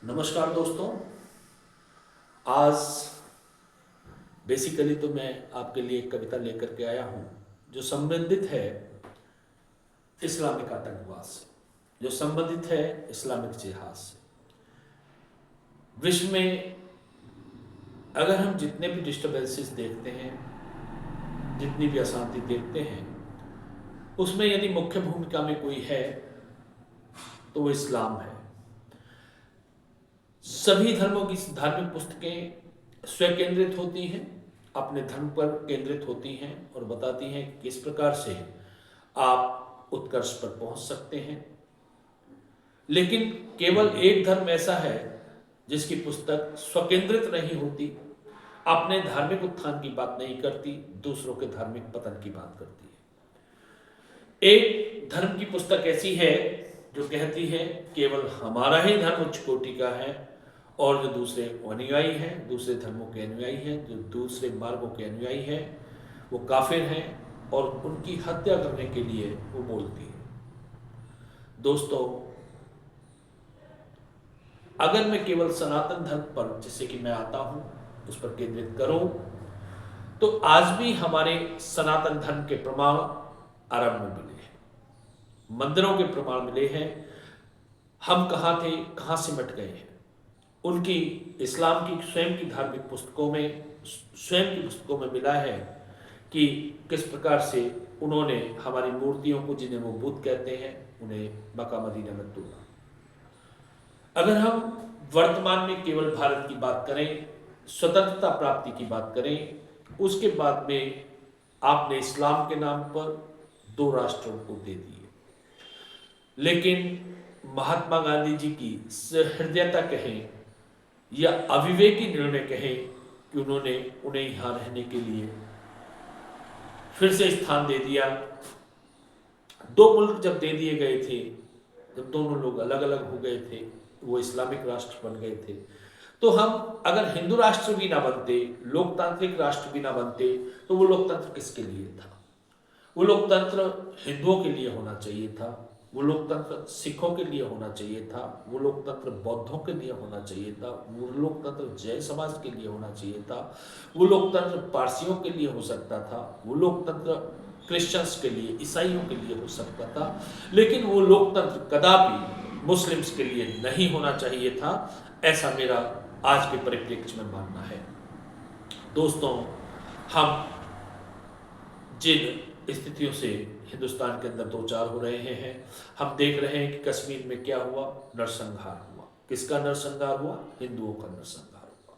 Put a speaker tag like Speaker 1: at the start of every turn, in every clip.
Speaker 1: नमस्कार दोस्तों। आज बेसिकली तो मैं आपके लिए एक कविता लेकर के आया हूँ जो संबंधित है इस्लामिक आतंकवाद से, जो संबंधित है इस्लामिक जिहाद से। विश्व में अगर हम जितने भी डिस्टर्बेंसेस देखते हैं, जितनी भी अशांति देखते हैं, उसमें यदि मुख्य भूमिका में कोई है तो वो इस्लाम है। सभी धर्मों की धार्मिक पुस्तकें स्वकेंद्रित होती हैं, अपने धर्म पर केंद्रित होती हैं और बताती हैं कि किस प्रकार से आप उत्कर्ष पर पहुंच सकते हैं। लेकिन केवल एक धर्म ऐसा है जिसकी पुस्तक स्वकेंद्रित नहीं होती, अपने धार्मिक उत्थान की बात नहीं करती, दूसरों के धार्मिक पतन की बात करती है। एक धर्म की पुस्तक ऐसी है जो कहती है केवल हमारा ही धर्म उच्च कोटि का है और जो दूसरे अनुयायी हैं, दूसरे धर्मों के अनुयायी हैं, जो दूसरे मार्गों के अनुयायी हैं, वो काफिर हैं और उनकी हत्या करने के लिए वो बोलती है। दोस्तों, अगर मैं केवल सनातन धर्म पर, जिससे कि मैं आता हूं, उस पर केंद्रित करूं, तो आज भी हमारे सनातन धर्म के प्रमाण आरंभ में मिले हैं, मंदिरों के प्रमाण मिले हैं। हम कहाँ थे, कहाँ सिमट गए हैं। उनकी इस्लाम की स्वयं की धार्मिक पुस्तकों में, स्वयं की पुस्तकों में मिला है कि किस प्रकार से उन्होंने हमारी मूर्तियों को, जिन्हें वो बुत कहते हैं, उन्हें मक्का मदीना में तोड़ा। अगर हम वर्तमान में केवल भारत की बात करें, स्वतंत्रता प्राप्ति की बात करें, उसके बाद में आपने इस्लाम के नाम पर दो राष्ट्रों को दे दिए। लेकिन महात्मा गांधी जी की सहृदयता कहें या अविवेकी निर्णय कहें कि उन्होंने उन्हें यहां रहने के लिए फिर से स्थान दे दिया। दो मुल्क जब दे दिए गए थे, जब दोनों लोग अलग अलग हो गए थे, वो इस्लामिक राष्ट्र बन गए थे, तो हम अगर हिंदू राष्ट्र भी ना बनते, लोकतांत्रिक राष्ट्र भी ना बनते, तो वो लोकतंत्र किसके लिए था? वो लोकतंत्र हिंदुओं के लिए होना चाहिए था, वो लोकतंत्र सिखों के लिए होना चाहिए था, वो लोकतंत्र बौद्धों के लिए होना चाहिए था, वो लोकतंत्र जैन समाज के लिए होना चाहिए था, वो लोकतंत्र पारसियों के लिए हो सकता था, वो लोकतंत्र क्रिश्चियंस के लिए, ईसाइयों के लिए हो सकता था। लेकिन वो लोकतंत्र कदापि मुस्लिम्स के लिए नहीं होना चाहिए था। ऐसा मेरा आज के परिप्रेक्ष्य में मानना है। दोस्तों, हम जिन स्थितियों से हिंदुस्तान के अंदर दो चार हो रहे हैं, हम देख रहे हैं कि कश्मीर में क्या हुआ, नरसंहार हुआ। किसका नरसंहार हुआ? हिंदुओं का नरसंहार हुआ।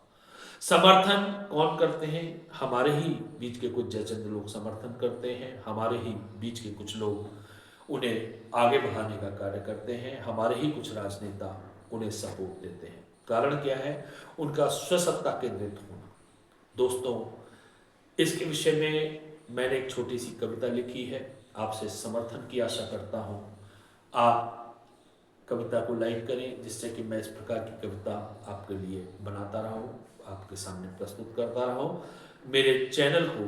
Speaker 1: समर्थन कौन करते हैं? हमारे ही बीच के कुछ जयचंद लोग समर्थन करते हैं, हमारे ही बीच के कुछ लोग उन्हें आगे बढ़ाने का कार्य करते हैं, हमारे ही कुछ राजनेता उन्हें सपोर्ट देते हैं। कारण क्या है? उनका स्वसत्ता केंद्रित होना। दोस्तों, इसके विषय में मैंने एक छोटी सी कविता लिखी है, आपसे समर्थन की आशा करता हूँ। आप कविता को लाइक करें, जिससे कि मैं इस प्रकार की कविता आपके लिए बनाता रहूँ, आपके सामने प्रस्तुत करता रहूँ। मेरे चैनल को,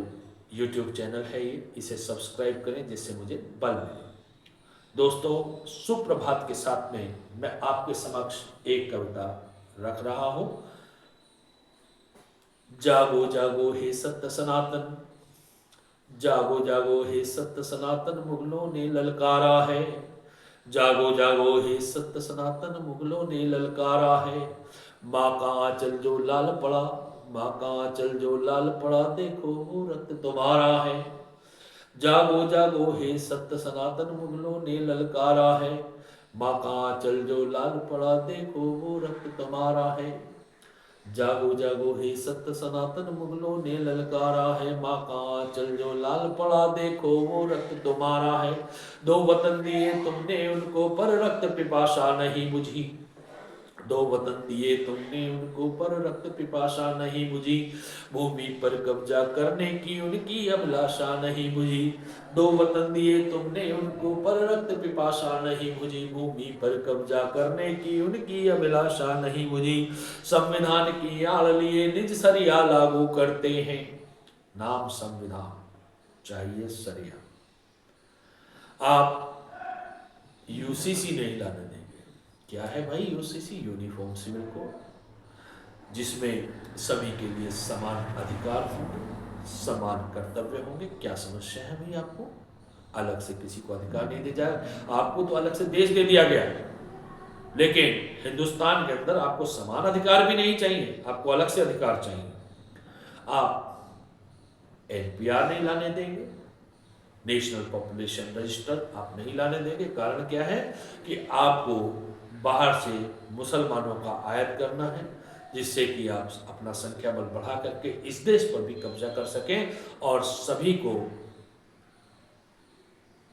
Speaker 1: यूट्यूब चैनल है ये, इसे सब्सक्राइब करें जिससे मुझे बल मिले। दोस्तों, सुप्रभात के साथ में मैं आपके समक्ष एक कविता रख रहा हूँ। जागो जागो हे सत्य सनातन, जागो जागो हे सत्य सनातन, मुगलों ने ललकारा है। जागो जागो हे सत्य सनातन, मुगलों ने ललकारा है। माँ का आंचल जो लाल पड़ा, माँ का आंचल जो लाल पड़ा, देखो वो रक्त तुम्हारा है। जागो जागो हे सत्य सनातन, मुगलों ने ललकारा है। माँ का आंचल जो लाल पड़ा, देखो वो रक्त तुम्हारा है। जागो जागो हे सत्य सनातन, मुगलों ने ललकारा है। माँ का आंचल जो लाल पड़ा, देखो वो रक्त तुम्हारा है। दो वतन दिए तुमने उनको, पर रक्त पिपासा नहीं बुझी। दो वतन दिए तुमने उनको, पर रक्त पिपासा नहीं बुझी। भूमि पर कब्जा करने की उनकी अभिलाषा नहीं बुझी। दो वतन दिए तुमने उनको, पर रक्त पिपासा नहीं बुझी। भूमि पर कब्जा करने की उनकी अभिलाषा नहीं बुझी। संविधान की आड़ लिए निज सरिया लागू करते हैं। नाम संविधान, चाहिए सरिया। आप यूसीसी नहीं लाने देंगे, क्या है भाई यूसीसी? यूनिफॉर्म सिविल कोड, जिसमें सभी के लिए समान अधिकार होंगे, समान कर्तव्य होंगे। क्या समस्या है भाई आपको? अलग से किसी को अधिकार नहीं दिया जाए। आपको तो अलग से देश दे दिया गया है, लेकिन हिंदुस्तान के अंदर आपको समान अधिकार भी नहीं चाहिए, आपको अलग से अधिकार चाहिए। आप एनपीआर नहीं लाने देंगे, नेशनल पॉपुलेशन रजिस्टर आप नहीं लाने देंगे। कारण क्या है कि आपको बाहर से मुसलमानों का आयात करना है, जिससे कि आप अपना संख्या बल बढ़ा करके इस देश पर भी कब्जा कर सकें और सभी को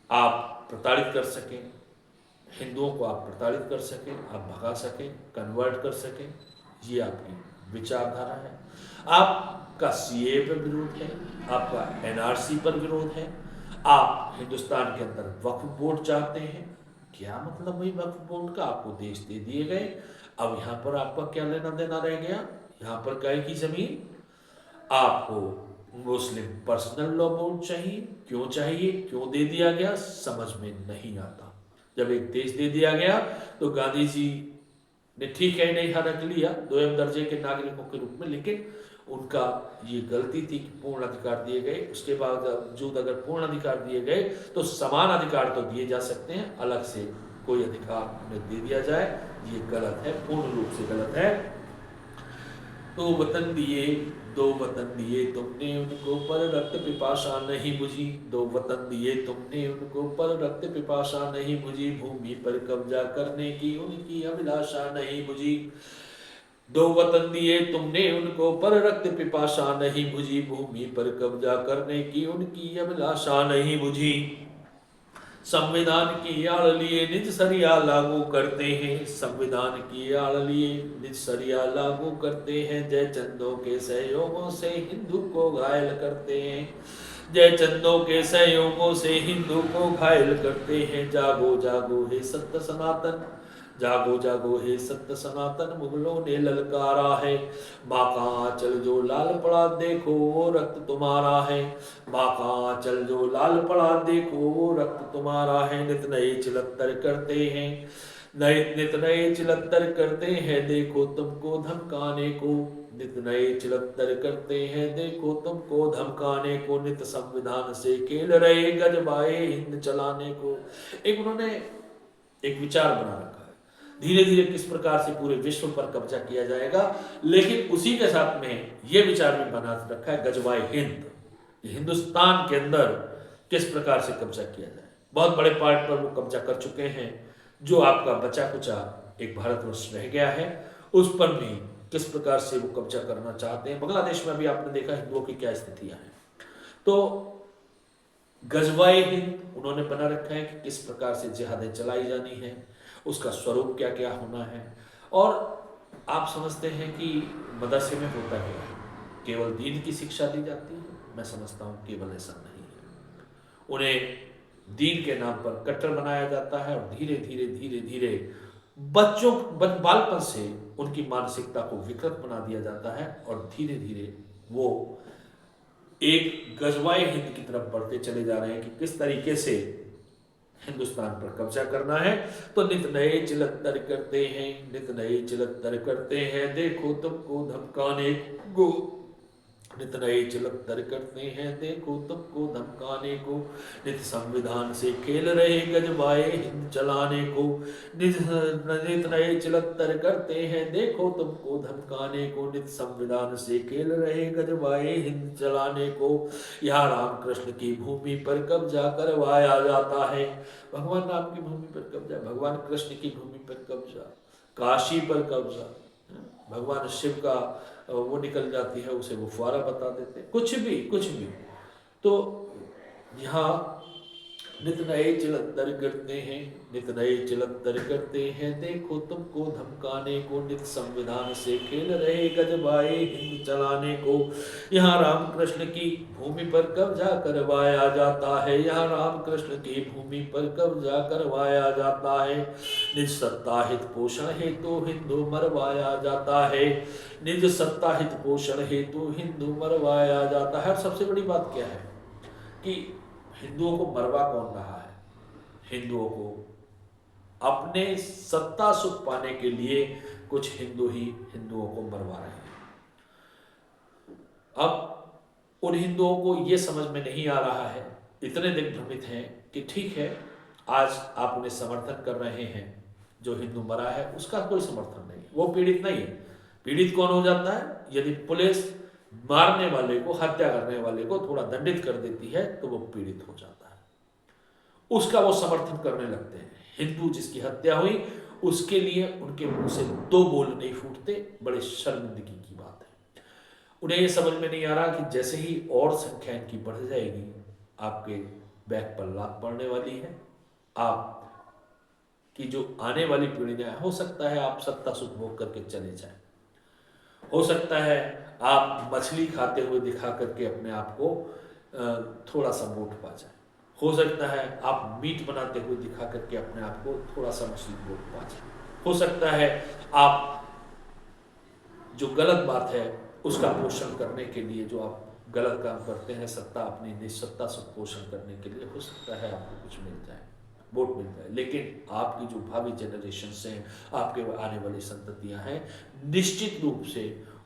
Speaker 1: आप प्रताड़ित कर सकें, हिंदुओं को आप प्रताड़ित कर सकें, आप भगा सकें, कन्वर्ट कर सकें। ये आपकी विचारधारा है। आपका सीए पर विरोध है, आपका एनआरसी पर विरोध है, आप हिंदुस्तान के अंदर वक्फ बोर्ड चाहते हैं। क्या मतलब भाई वक्फ बोर्ड का? आपको देश दे दिए गए, अब यहाँ पर आपका क्या लेना देना रह गया? यहाँ पर गाय की जमीन। आपको मुस्लिम पर्सनल लॉ बोर्ड चाहिए। क्यों चाहिए? क्यों दे दिया गया? समझ में नहीं आता। जब एक देश दे दिया गया तो गांधी जी ने ठीक है नहीं रख लिया दोयम दर्जे के नागरिकों के रूप में, लेकिन उनका ये गलती थी कि पूर्ण अधिकार दिए गए। उसके बावजूद अगर पूर्ण अधिकार दिए गए तो समान अधिकार तो दिए जा सकते हैं, अलग से कोई अधिकार उन्हें दे दिया जाए, ये गलत है, पूर्ण रूप से गलत है। तो वतन दिए, दो वतन दिए तुमने उनको, पर रक्त पिपासा नहीं बुझी। दो वतन दिए तुमने उनको, पर रक्त पिपासा नहीं बुझी। भूमि पर कब्जा करने की उनकी अभिलाषा नहीं बुझी। दो वतन दिए तुमने उनको, पर रक्त पिपासा नहीं बुझी। भूमि पर कब्जा करने की उनकी अभिलाषा नहीं बुझी। संविधान की आड़ लिए निज सरिया लागू करते हैं। संविधान की आड़ लिए निज सरिया लागू करते हैं। जय चंदों के सहयोगों से हिंदू को घायल करते हैं। जय चंदों के सहयोगों से हिंदू को घायल करते हैं। जागो जागो हे सत्य सनातन, जागो जागो हे सत्य सनातन, मुगलों ने ललकारा है। माँ का आंचल जो लाल पड़ा देखो वो रक्त तुम्हारा है। माँ का आंचल जो लाल पड़ा देखो वो रक्त तुम्हारा है। नित नए चिलत्तर करते हैं, नित नए चिलत्तर करते हैं, देखो तुमको धमकाने को। नित नए चिलत्तर करते हैं, देखो तुमको धमकाने को। नित संविधान से खेल रहे गजबाए हिंद चलाने को। एक उन्होंने एक विचार बना रखा है, धीरे धीरे किस प्रकार से पूरे विश्व पर कब्जा किया जाएगा, लेकिन उसी के साथ में यह विचार भी बना रखा है गजबाए हिंद, हिंदुस्तान के अंदर किस प्रकार से कब्जा किया जाए। बहुत बड़े पार्ट पर वो कब्जा कर चुके हैं। जो आपका बचा कुचा एक भारतवर्ष रह गया है उस पर भी किस प्रकार से वो कब्जा करना चाहते हैं। बांग्लादेश में भी आपने देखा हिंदुओं की क्या स्थितियां हैं। तो गजवाए हिंद उन्होंने बना रखा है कि किस प्रकार से जिहादें चलाई जानी है, उसका स्वरूप क्या क्या होना है। और आप समझते हैं कि मदरसे में होता क्या है, केवल दीन की शिक्षा दी जाती है? मैं समझता हूँ केवल ऐसा नहीं है। उन्हें दीन के नाम पर कट्टर बनाया जाता है और धीरे धीरे धीरे धीरे बच्चों बालपन से उनकी मानसिकता को विकृत बना दिया जाता है और धीरे धीरे वो एक गजवाए हिंद की तरफ बढ़ते चले जा रहे हैं कि किस तरीके से हिंदुस्तान पर कब्जा करना है। तो नित नए चिलत्तर करते हैं, नित नए चिलत्तर करते हैं, देखो तुमको धमकाने को। नित नए चिलत्तर करते हैं, देखो तुमको धमकाने को। नित संविधान से खेल रहे गजबाए हिंद चलाने को। नित नए चिलत्तर करते हैं, देखो तुमको धमकाने को। नित संविधान से खेल रहे गजबाए हिंद चलाने को। यहाँ रामकृष्ण की भूमि पर कब्जा करवाया जाता है। भगवान राम की भूमि पर कब्जा, भगवान कृष्ण की भूमि पर कब्जा, काशी पर कब्जा, भगवान शिव का वो निकल जाती है, उसे वो फुआरा बता देते हैं, कुछ भी कुछ भी। तो यहाँ नित नए चिलत्तर करते हैं, नित नए चिलत्तर करते हैं, देखो तुमको धमकाने को। नित संविधान से खेल रहे गजबाए हिंद चलाने को। यहाँ रामकृष्ण की भूमि पर कब्जा करवाया जाता है, यहाँ रामकृष्ण की भूमि पर कब्जा करवाया जाता है। निज सत्ता हित पोषण हेतु हिंदू मरवाया जाता है, निज सत्ता हित पोषण हेतु हिंदू मरवाया जाता है। और सबसे बड़ी बात क्या है कि हिंदुओं को मरवा कौन रहा है? हिंदुओं को अपने सत्ता सुख पाने के लिए कुछ हिंदू ही हिंदुओं को मरवा रहे हैं। अब उन हिंदुओं को ये समझ में नहीं आ रहा है, इतने दिग्भ्रमित हैं कि ठीक है, आज आप उन्हें समर्थन कर रहे हैं, जो हिंदू मरा है उसका कोई समर्थन नहीं, वो पीड़ित नहीं है। पीड़ित कौन हो जाता है? यदि पुलिस मारने वाले को, हत्या करने वाले को थोड़ा दंडित कर देती है तो वो पीड़ित हो जाता है, उसका वो समर्थन करने लगते हैं। हिंदू जिसकी हत्या हुई उसके लिए उनके मुंह से दो बोल नहीं फूटते, बड़े शर्मिंदगी की बात है। उन्हें ये समझ में नहीं आ रहा कि जैसे ही और संख्या इनकी बढ़ जाएगी, आपके बैक पर लात पड़ने वाली है। आप कि जो आने वाली पीढ़ियां, हो सकता है आप सत्ता सुख भोग करके चले जाएं, हो सकता है आप मछली खाते हुए दिखा करके अपने आप को थोड़ा सा मोट पा जाए, हो सकता है आप मीट बनाते हुए दिखा करके अपने आप को थोड़ा सा मछली मोट पा जाए, हो सकता है आप जो गलत बात है उसका पोषण करने के लिए, जो आप गलत काम करते हैं सत्ता, अपनी निस्सत्ता से पोषण करने के लिए, हो सकता है आपको कुछ मिल जाए, वोट मिल जाए। लेकिन आपकी जो भावी जनरेशन हैं, आपके आने वाली संततियां हैं, निश्चित रूप से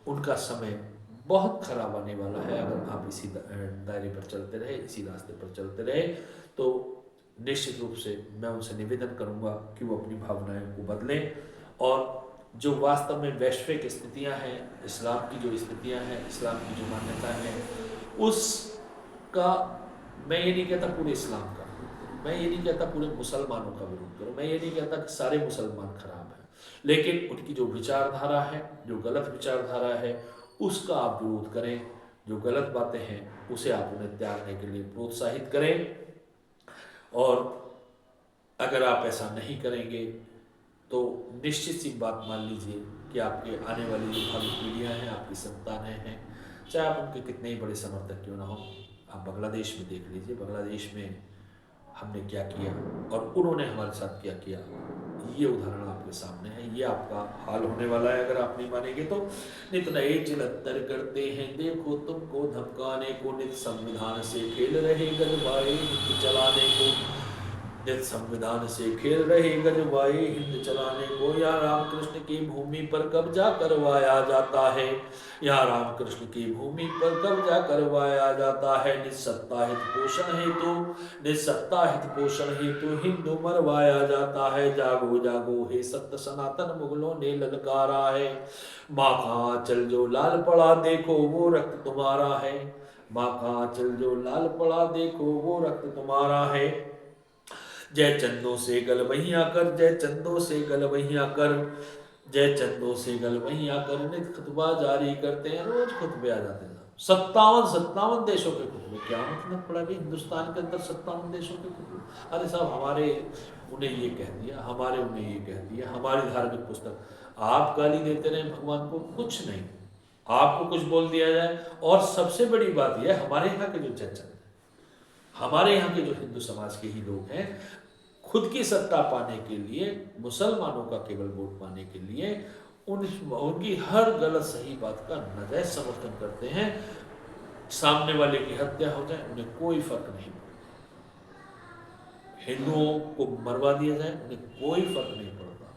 Speaker 1: उनका समय बहुत खराब आने वाला है। अगर आप इसी दायरे पर चलते रहे, इसी रास्ते पर चलते रहे, तो निश्चित रूप से मैं उनसे निवेदन करूंगा कि वो अपनी भावनाओं को बदलें, और जो वास्तव में वैश्विक स्थितियां हैं, इस्लाम की जो स्थितियां हैं, इस्लाम की जो मान्यता है, उसका मैं ये नहीं कहता पूरे इस्लाम का, मैं ये नहीं कहता पूरे मुसलमानों का विरोध करो, मैं ये नहीं कहता कि सारे मुसलमान खराब हैं, लेकिन उनकी जो विचारधारा है, जो गलत विचारधारा है, उसका आप विरोध करें। जो गलत बातें हैं उसे आप उन्हें त्यागने के लिए प्रोत्साहित करें, और अगर आप ऐसा नहीं करेंगे तो निश्चित सी बात मान लीजिए कि आपके आने वाली जो भावी पीढ़ियाँ हैं, आपकी संतानें हैं, चाहे आप उनके कितने ही बड़े समर्थक क्यों ना हो। आप बांग्लादेश में देख लीजिए, बांग्लादेश में हमने क्या किया और उन्होंने हमारे साथ क्या किया, ये उदाहरण आपके सामने है। ये आपका हाल होने वाला है अगर आप नहीं मानेंगे तो। नित नए चिलत्तर करते हैं, देखो तुमको धमकाने को, नित संविधान से खेल रहे गजबाए हिंद चलाने को, नित संविधान से खेल रहे गजबाए हिंद चलाने को। यहाँ रामकृष्ण की भूमि पर कब्जा करवाया जाता है, यहाँ रामकृष्ण की भूमि पर कब्जा करवाया जाता है। निस्सत्ता हित पोषण हेतु, निस्सत्ता हित पोषण हेतु हिंदू मरवाया जाता है। जागो जागो हे सत्य सनातन, मुगलों ने ललकारा है। माँ का आंचल जो लाल पड़ा, देखो वो रक्त तुम्हारा है। माँ का आंचल जो लाल पड़ा, देखो वो रक्त तुम्हारा है। जय चंदो से गलवहिया कर, जय चंदो से गलवहिया कर, जय चंदो से गलवहिया कर। नित खुतबा जारी करते हैं, रोज खुतबे आ जाते हैं। 57 देशों के खुतबे, क्या मतलब पड़ा कि हिंदुस्तान के अंदर 57 देशों के खुतबे? अरे साहब, हमारे उन्हें ये कह दिया, हमारे उन्हें ये कह दिया, हमारी धार्मिक पुस्तक। आप गाली देते रहे भगवान को, कुछ नहीं, आपको कुछ बोल दिया जाए। और सबसे बड़ी बात यह, हमारे यहाँ के जो जज, हमारे यहाँ के जो हिंदू समाज के ही लोग हैं, खुद की सत्ता पाने के लिए, मुसलमानों का केवल वोट पाने के लिए उनकी हर गलत सही बात का नाजायज समर्थन करते हैं। सामने वाले की हत्या हो जाए उन्हें कोई फर्क नहीं पड़ता, हिंदुओं को मरवा दिया जाए उन्हें कोई फर्क नहीं पड़ता,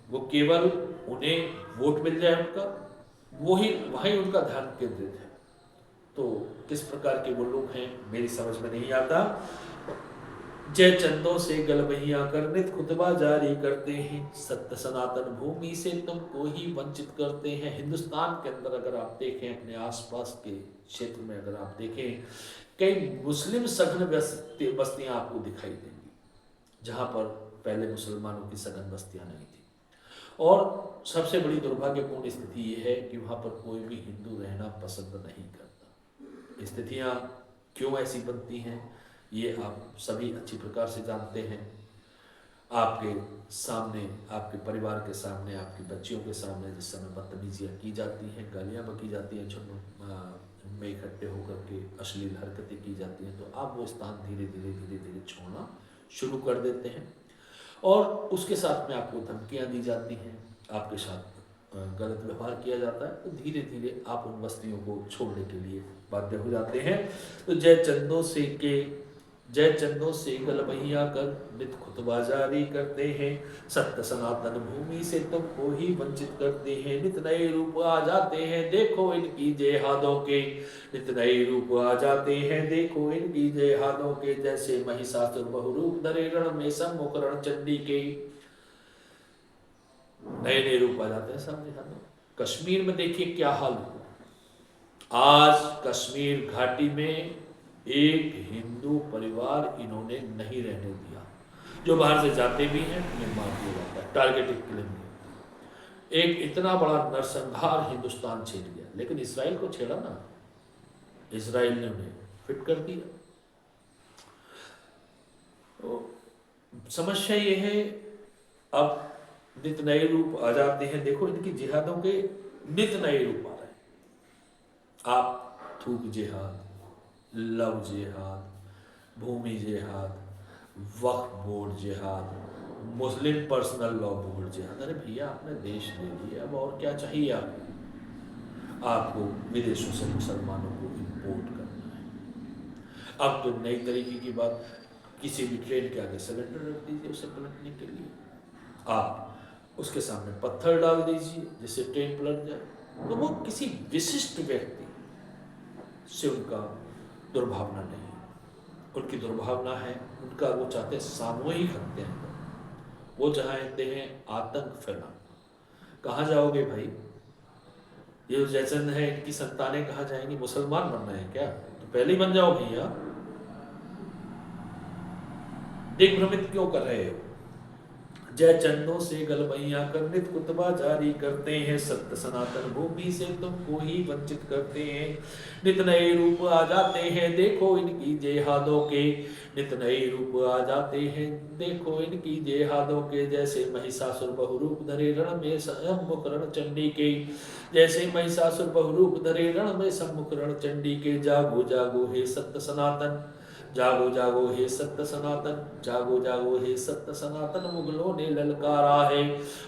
Speaker 1: वो केवल उन्हें वोट मिल जाए उनका, वही उनका ध्यान केंद्रित है। तो किस प्रकार के वो लोग हैं मेरी समझ में नहीं आता। जय चंदों से गलवहिया कर, नित खुतबा जारी करते हैं, सत्य सनातन भूमि से तुमको ही वंचित करते हैं। हिंदुस्तान के अंदर अगर आप देखें, अपने आसपास के क्षेत्र में अगर आप देखें, कई मुस्लिम सघन बस्तियां आपको दिखाई देंगी, जहां पर पहले मुसलमानों की सघन बस्तियां नहीं थी। और सबसे बड़ी दुर्भाग्यपूर्ण स्थिति ये है कि वहां पर कोई भी हिंदू रहना पसंद नहीं करता। स्थितियां क्यों ऐसी बनती हैं ये आप सभी अच्छी प्रकार से जानते हैं। आपके सामने, आपके परिवार के सामने, आपकी बच्चियों के सामने जिस समय बदतमीजियाँ की जाती हैं, गालियाँ बकी जाती हैं, झुंड में इकट्ठे होकर के अश्लील हरकतें की जाती हैं, तो आप वो स्थान धीरे धीरे छोड़ना शुरू कर देते हैं। और उसके साथ में आपको धमकियाँ दी जाती हैं, आपके साथ गलत व्यवहार किया जाता है, तो धीरे धीरे आप उन बस्तियों को छोड़ने के लिए बाध्य हो जाते हैं। तो जय चंदो से के जय चंदों से गलबैया कर नित खुतबा जारी करते हैं। सत्य सनातन भूमि से तुमको ही वंचित करते हैं। नित नए रूप आ जाते हैं देखो इनकी जेहादों के। नित नए रूप आ जाते हैं देखो इनकी जेहादों के। जैसे महिषासुर बहुरूप धरे रण में सम्मुख रण चंडी के। नए नए रूप आ जाते हैं सब जेहादों। कश्मीर में देखिए क्या हाल हुआ। आज कश्मीर घाटी में एक हिंदू परिवार इन्होंने नहीं रहने दिया। जो बाहर से जाते भी हैं उन्हें मार दिया जाता है, टारगेटेड किलिंग। एक इतना बड़ा नरसंहार हिंदुस्तान छेड़ गया, लेकिन इसराइल को छेड़ा ना, इसराइल ने उन्हें फिट कर दिया। तो समस्या ये है, अब नित नए रूप आ जाते हैं देखो इनकी जिहादों के। नित नए रूप आ रहे हैं। आप थूक जिहाद, लव जिहाद, भूमि जिहाद, वक्फ बोर्ड जिहाद, मुस्लिम पर्सनल लॉ बोर्ड जिहाद। अरे भैया आपने देश ले लिया, अब और क्या चाहिए आपको? आपको विदेशों से मुसलमानों को इंपोर्ट करना है। अब तो नई तरीके की बात, किसी भी ट्रेन के आगे सिलेंडर रख दीजिए उसे पलटने के लिए। आप उसके सामने पत्थर डाल दीजिए जिससे ट्रेन पलट जाए। तो वो किसी विशिष्ट व्यक्ति से उनका दुर्भावना नहीं है, उनकी दुर्भावना है, उनका वो चाहते हैं सामूहिक हत्या है। वो चाहते हैं आतंक फैलाना। कहाँ जाओगे भाई? ये जो जयचंद है इनकी संतानें कहाँ जाएंगी? मुसलमान बनना है क्या? तो पहले ही बन जाओ भैया। दिग्भ्रमित क्यों कर रहे हो? जय चंदों से गलबैया कर नित कुतबा जारी करते हैं। सत्य सनातन भूमि से तुमको ही वंचित करते हैं। नित नए रूप आ जाते हैं देखो इनकी जेहादों के। नित नए रूप आ जाते हैं देखो इनकी जेहादों के। जैसे महिषासुर बहुरूप धरे रण में सम्मुख रण चंडी के। जैसे महिषासुर बहुरूप धरे रण में सम्मुख रण चंडी के। जागो जागो हे सत्य सनातन, जागो जागो हे सत्य सनातन, जागो जागो हे सत्य सनातन। मुगलों ने ललकारा है,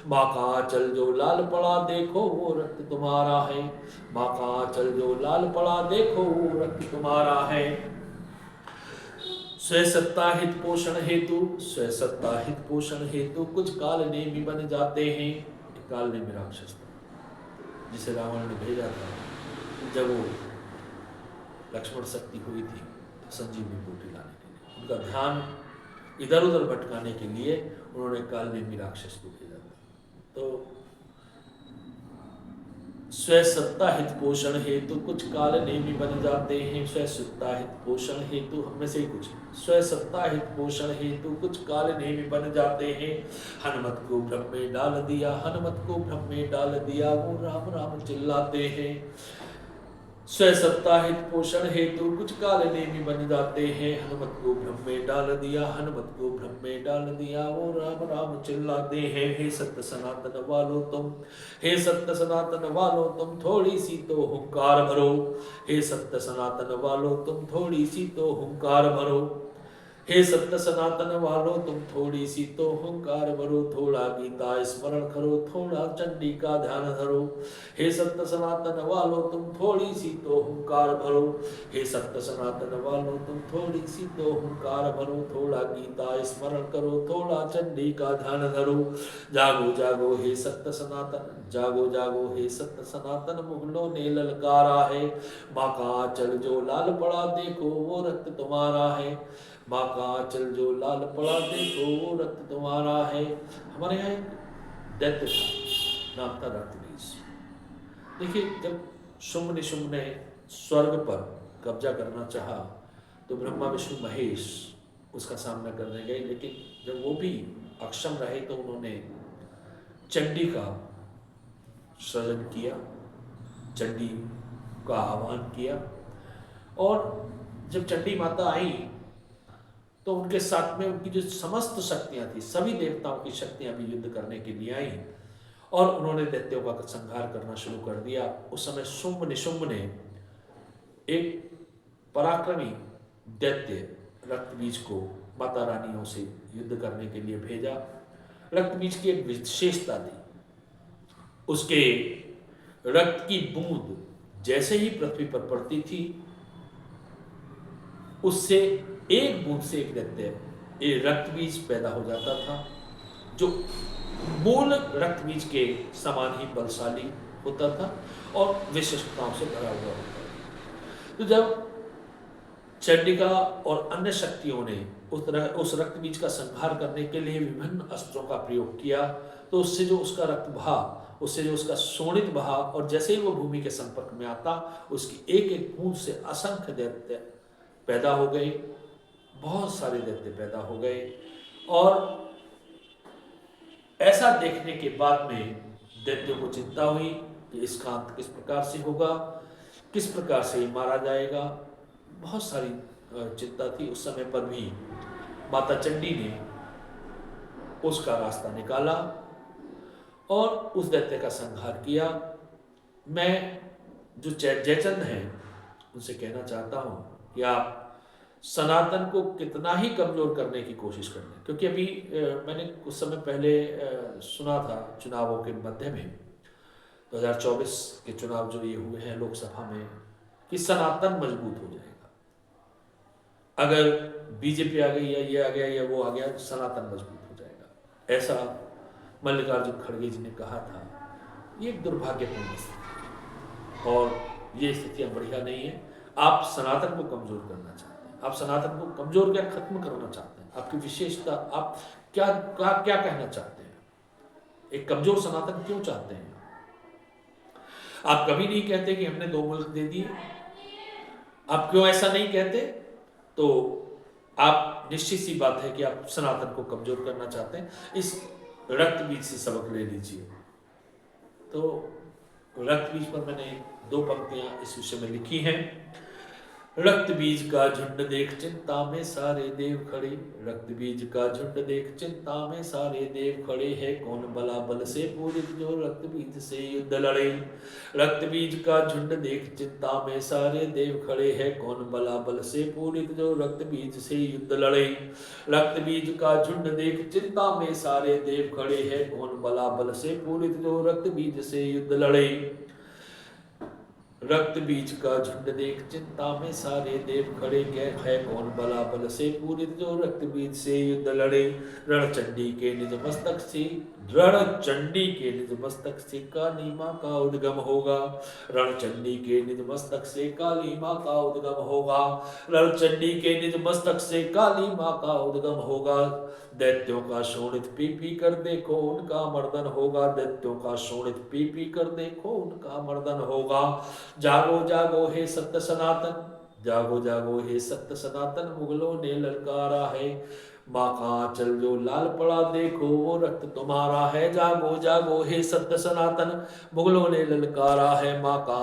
Speaker 1: माँ का आंचल जो लाल पड़ा देखो वो रक्त तुम्हारा है। माँ का आंचल जो लाल पड़ा देखो वो रक्त तुम्हारा है। स्वसत्ता हित पोषण हेतु, स्वसत्ता हित पोषण हेतु कुछ काल नेमी बन जाते हैं। काल नेमी राक्षस जिसे रावण ने भेजा था जब वो लक्ष्मण शक्ति हुई थी संजीवनी बूटी लाने के लिए, उनका ध्यान इधर उधर भटकाने के लिए उन्होंने कालनेमी राक्षस को भेजा था। तो स्वसत्ता हित पोषण हेतु कुछ कालनेमी बन जाते हैं। स्वसत्ता हित पोषण हेतु हमें से ही कुछ स्वसत्ता हित पोषण हेतु कुछ कालनेमी बन जाते हैं। हनुमत को भ्रम में डाल दिया, हनुमत को भ्रम में डाल दिया, वो राम राम चिल्लाते हैं। स्वसत्ता हित पोषण हेतु कुछ काल नेमी बन जाते हैं। हनुमत को भ्रम में डाल दिया, हनुमत को भ्रम में डाल दिया, वो राम राम चिल्लाते हैं। हे सत्य सनातन वालों तुम, हे सत्य सनातन वालों तुम थोड़ी सी तो हुंकार भरो। हे सत्य सनातन वालों तुम थोड़ी सी तो हुंकार भरो। हे सत्य सनातन वालों तुम थोड़ी सी तो हुंकार भरो। थोड़ा गीता स्मरण करो, थोड़ा चंडी का ध्यान धरो। हे सत्य सनातन वालों तुम थोड़ी सी तो हुंकार भरो। हे सत्य सनातन वालों तुम थोड़ी सी तो हुंकार भरो। थोड़ा गीता स्मरण करो, थोड़ा चंडी का ध्यान धरो। जागो जागो हे सत्य सनातन, जागो जागो हे सत्य सनातन। मुगलों ने ललकारा है, माँ का आंचल जो लाल पड़ा देखो वो रक्त तुम्हारा है। माँ का आंचल जो लाल पड़ा देखो वो रक्त तुम्हारा है। हमारे यहाँ एक दैत्य था, नाम था रक्तबीज। देखिए जब शुंभ निशुंभ ने स्वर्ग पर कब्जा करना चाहा तो ब्रह्मा विष्णु महेश उसका सामना करने गए, लेकिन जब वो भी अक्षम रहे तो उन्होंने चंडी का सृजन किया, चंडी का आह्वान किया। और जब चंडी माता आई तो उनके साथ में उनकी जो समस्त शक्तियां थी, सभी देवताओं की शक्तियां भी युद्ध करने के लिए आई और उन्होंने दैत्यों का संहार करना शुरू कर दिया। उस समय शुंभ निशुंभ ने एक पराक्रमी दैत्य रक्तबीज को माता रानियों से युद्ध करने के लिए भेजा। रक्तबीज की एक विशेषता थी, उसके रक्त की बूंद जैसे ही पृथ्वी पर पड़ती थी उससे एक बूंद से एक दैत्य ये रक्त बीज पैदा हो जाता था, जो मूल रक्त बीज के समान ही बलशाली होता था और विशिष्टताओं से भरा हुआ होता था। तो जब चंडिका और अन्य शक्तियों ने उस रक्त बीज का संहार करने के लिए विभिन्न अस्त्रों का प्रयोग किया, तो उससे जो उसका रक्त बहा, उससे जो उसका शोणित बहा, और जैसे ही वो भूमि के संपर्क में आता, उसकी एक एक बूंद से असंख्य दैत्य पैदा हो गए, बहुत सारे दैत्य पैदा हो गए। और ऐसा देखने के बाद में दैत्यों को चिंता हुई कि इसका अंत किस प्रकार से होगा, किस प्रकार से मारा जाएगा। बहुत सारी चिंता थी। उस समय पर भी माता चंडी ने उसका रास्ता निकाला और उस दैत्य का संहार किया। मैं जो जयचंद हैं उनसे कहना चाहता हूं कि आप सनातन को कितना ही कमजोर करने की कोशिश कर लें, क्योंकि अभी मैंने कुछ समय पहले सुना था चुनावों के मध्य में 2024 के चुनाव जो ये हुए हैं लोकसभा में, कि सनातन मजबूत हो जाएगा। अगर बीजेपी आ गई या ये आ गया या वो आ गया, सनातन मजबूत हो जाएगा, ऐसा मल्लिकार्जुन खड़गे जी ने कहा था। ये एक दुर्भाग्यपूर्ण स्थिति और ये स्थितियां बढ़िया नहीं है। आप सनातन को कमजोर करना चाहते हैं, आप सनातन को कमजोर क्या खत्म करना चाहते हैं, आपकी विशेषता, आप क्या क्या कहना चाहते हैं, एक कमजोर सनातन क्यों चाहते हैं? आप कभी नहीं कहते कि हमने 2 मुल्क दे दिए। आप क्यों ऐसा नहीं कहते? तो आप निश्चित सी बात है कि आप सनातन को कमजोर करना चाहते हैं। इस रक्त बीज से सबक ले लीजिए। तो रक्त बीज पर मैंने 2 पंक्तियां इस विषय में लिखी हैं। रक्त बीज का झुंड देख चिंता में सारे देव खड़े, रक्त बीज का झुंड देख चिंता में सारे देव खड़े, है कौन बला बल से पूरित जो रक्त बीज से युद्ध लड़े। रक्त बीज का झुंड देख चिंता में सारे देव खड़े, है कौन बला बल से पूरित जो रक्त बीज से युद्ध लड़े। रक्त बीज का झुंड देख चिंता में सारे देव खड़े, है कौन बला बल से पूरित जो रक्त बीज से युद्ध लड़े। रक्त बीज का झुंड देख चिंता में सारे देव खड़े, है कौन बला बल से पूरित जो रक्त बीज से युद्ध लड़े। रण चंडी के निज मस्तक से, रण चंडी के निज मस्तक से काली माँ का उद्गम होगा। रण चंडी के निज मस्तक से काली माँ का उद्गम होगा। रण चंडी के निज मस्तक से काली माँ का उद्गम होगा। दैत्यों का शोणित पी पी कर देखो उनका मर्दन होगा। दैत्यों का शोणित पी पी कर देखो उनका मर्दन होगा। जागो जागो हे सत्य सनातन, जागो जागो हे सत्य सनातन, मुगलों ने ललकारा है। माँ का आंचल जो लाल पड़ा देखो वो रक्त तुम्हारा है। जागो जागो हे सत्य सनातन, मुगलों ने ललकारा है। माँ का